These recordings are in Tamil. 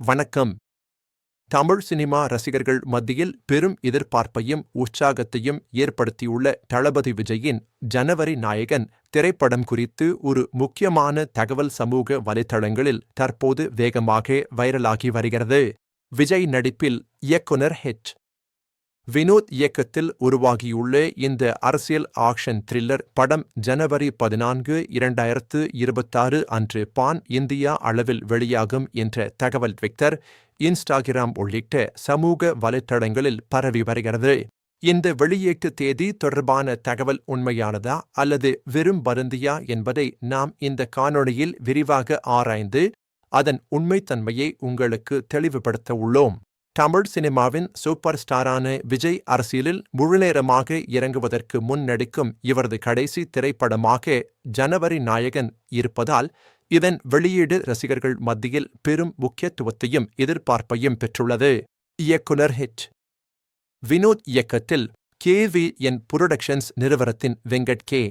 வணக்கம். தமிழ் சினிமா ரசிகர்கள் மத்தியில் பெரும் எதிர்பார்ப்பையும் உற்சாகத்தையும் ஏற்படுத்தியுள்ள தளபதி விஜயின் ஜனவரி நாயகன் திரைப்படம் குறித்து ஒரு முக்கியமான தகவல் சமூக வலைத்தளங்களில் தற்போது வேகமாக வைரலாகி வருகிறது. விஜய் நடிப்பில் இயக்குனர் ஹெச். வினோத் இயக்கத்தில் உருவாகியுள்ள இந்த அரசியல் ஆக்ஷன் த்ரில்லர் படம் ஜனவரி 14, 2026 அன்று பான் இந்தியா அளவில் வெளியாகும் என்ற தகவல் ட்விட்டர், இன்ஸ்டாகிராம் உள்ளிட்ட சமூக வலைத்தளங்களில் பரவி வருகிறது. இந்த வெளியீட்டு தேதி தொடர்பான தகவல் உண்மையானதா அல்லது வெறும் வதந்தியா என்பதை நாம் இந்த காணொளியில் விரிவாக ஆராய்ந்து அதன் உண்மைத்தன்மையை உங்களுக்கு தெளிவுபடுத்த உள்ளோம். தமிழ் சினிமாவின் சூப்பர் ஸ்டாரான விஜய் அரசியலில் முழுநேரமாக இறங்குவதற்கு முன் நடிக்கும் இவரது கடைசி திரைப்படமாக ஜனவரி நாயகன் இருப்பதால் இதன் வெளியீடு ரசிகர்கள் மத்தியில் பெரும் முக்கியத்துவத்தையும் எதிர்பார்ப்பையும் பெற்றுள்ளது. இயக்குனர் ஹெச். வினோத் இயக்கத்தில் KVN புரொடக்ஷன்ஸ் நிறுவனத்தின் வெங்கட் கே.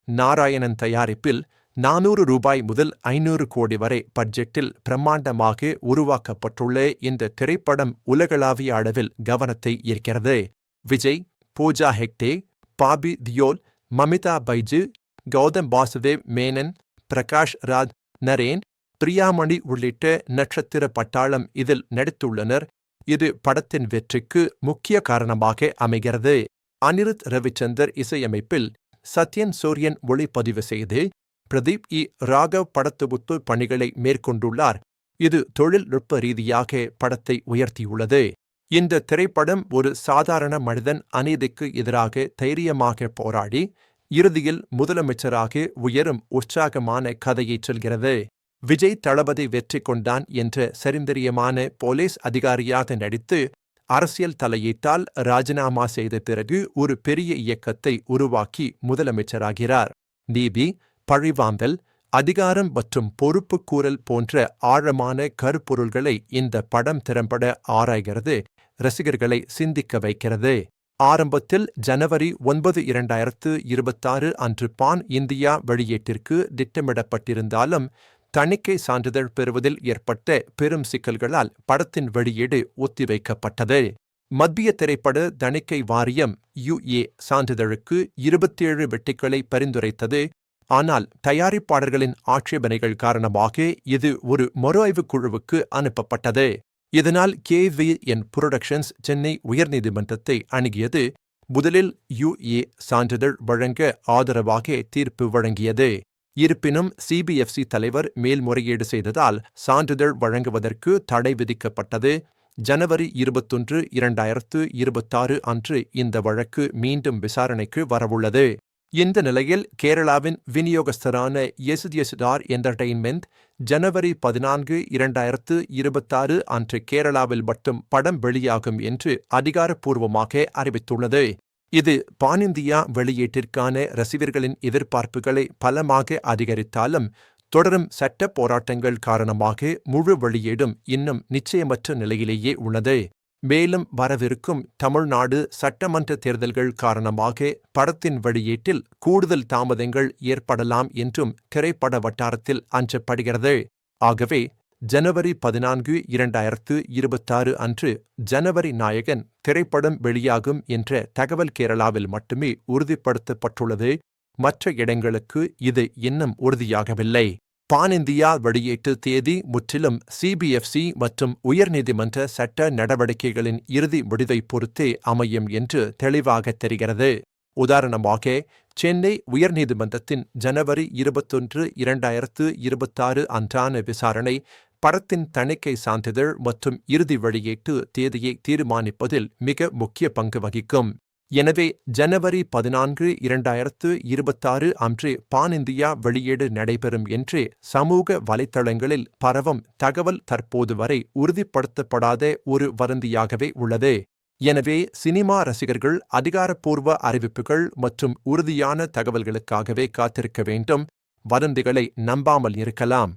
நாராயணன் தயாரிப்பில் ₹400 முதல் ₹500 கோடி வரை பட்ஜெட்டில் பிரம்மாண்டமாக உருவாக்கப்பட்டுள்ள இந்த திரைப்படம் உலகளாவிய அளவில் கவனத்தை ஈர்க்கிறது. விஜய், பூஜா ஹெக்டே, பாபி தியோல், மமிதா பைஜு, கௌதம் வாசுதேவ் மேனன், பிரகாஷ் ராஜ், நரேன், பிரியாமணி உள்ளிட்ட நட்சத்திர பட்டாளம் இதில் நடித்துள்ளனர். இது படத்தின் வெற்றிக்கு முக்கிய காரணமாக அமைகிறது. அனிருத் ரவிச்சந்தர் இசையமைப்பில் சத்யன் சூரியன் ஒளிப்பதிவு செய்து பிரதீப் ராகவ் படத்தொகுப்பு பணிகளை மேற்கொண்டுள்ளார். இது தொழில்நுட்ப ரீதியாக படத்தை உயர்த்தியுள்ளது. இந்த திரைப்படம் ஒரு சாதாரண மனிதன் அநீதிக்கு எதிராக தைரியமாக போராடி இறுதியில் முதலமைச்சராக உயரும் உற்சாகமான கதையைச் சொல்கிறது. விஜய் தளபதி வெற்றி கொண்டான் என்ற சரிந்தரியமான போலீஸ் அதிகாரியாக நடித்து அரசியல் தலையீட்டால் ராஜினாமா செய்த பிறகு ஒரு பெரிய இயக்கத்தை உருவாக்கி முதலமைச்சராகிறார். நீதி, பழிவாங்கல், அதிகாரம் மற்றும் பொறுப்புக்கூறல் போன்ற ஆழமான கருப்பொருள்களை இந்த படம் திறம்பட ஆராய்கிறது, ரசிகர்களை சிந்திக்க வைக்கிறது. ஆரம்பத்தில் ஜனவரி 9, 2026 அன்று பான் இந்தியா வெளியீட்டிற்கு திட்டமிடப்பட்டிருந்தாலும் தணிக்கை சான்றிதழ் பெறுவதில் ஏற்பட்ட பெரும் சிக்கல்களால் படத்தின் வெளியீடு ஒத்திவைக்கப்பட்டது. மத்திய திரைப்பட தணிக்கை வாரியம் UA சான்றிதழுக்கு 27 வெட்டிகளை பரிந்துரைத்தது. ஆனால் தயாரிப்பாளர்களின் ஆட்சேபனைகள் காரணமாக இது ஒரு மறுஆய்வுக் குழுவுக்கு அனுப்பப்பட்டது. இதனால் KVN புரொடக்ஷன்ஸ் சென்னை உயர்நீதிமன்றத்தை அணுகியது. முதலில் UA சான்றிதழ் வழங்க ஆதரவாக தீர்ப்பு வழங்கியது. இருப்பினும் CBFC தலைவர் மேல்முறையீடு செய்ததால் சான்றிதழ் வழங்குவதற்கு தடை விதிக்கப்பட்டது. ஜனவரி 21, 2026 அன்று இந்த வழக்கு மீண்டும் விசாரணைக்கு வரவுள்ளது. இந்த நிலையில் கேரளாவின் விநியோகஸ்தரான எஸ்டார் என்டர்டெயின்மெண்ட் ஜனவரி 14, 2026 அன்று கேரளாவில் மட்டும் படம் வெளியாகும் என்று அதிகாரப்பூர்வமாக அறிவித்துள்ளது. இது பானிந்தியா வெளியீட்டிற்கான ரசிகர்களின் எதிர்பார்ப்புகளை பலமாக அதிகரித்தாலும் தொடரும் சட்ட போராட்டங்கள் காரணமாக முழு வெளியீடும் இன்னும் நிச்சயமற்ற நிலையிலேயே உள்ளது. மேலும் வரவிருக்கும் தமிழ்நாடு சட்டமன்ற தேர்தல்கள் காரணமாக படத்தின் வெளியீட்டில் கூடுதல் தாமதங்கள் ஏற்படலாம் என்றும் திரைப்பட வட்டாரத்தில் அஞ்சப்படுகிறது. ஆகவே ஜனவரி 14, 2026 அன்று ஜனவரி நாயகன் திரைப்படம் வெளியாகும் என்ற தகவல் கேரளாவில் மட்டுமே உறுதிப்படுத்தப்பட்டுள்ளது. மற்ற இடங்களுக்கு இது இன்னும் உறுதியாகவில்லை. பான் இந்தியா வெளியீட்டு தேதி முற்றிலும் CBFC மற்றும் உயர்நீதிமன்ற சட்ட நடவடிக்கைகளின் இறுதி முடிவை பொறுத்தே அமையும் என்று தெளிவாக தெரிகிறது. உதாரணமாக, சென்னை உயர்நீதிமன்றத்தின் ஜனவரி 21, 2026 அன்றான விசாரணை படத்தின் தணிக்கை சான்றிதழ் மற்றும் இறுதி வெளியீட்டு தேதியை தீர்மானிப்பதில் மிக முக்கிய பங்கு வகிக்கும். எனவே ஜனவரி 14, 2026 அன்று பான் இந்தியா வெளியீடு நடைபெறும் என்று சமூக வலைத்தளங்களில் பரவும் தகவல் தற்போது வரை உறுதிப்படுத்தப்படாத ஒரு வதந்தியாகவே உள்ளது. எனவே சினிமா ரசிகர்கள் அதிகாரப்பூர்வ அறிவிப்புகள் மற்றும் உறுதியான தகவல்களுக்காகவே காத்திருக்க வேண்டும். வதந்திகளை நம்பாமல் இருக்கலாம்.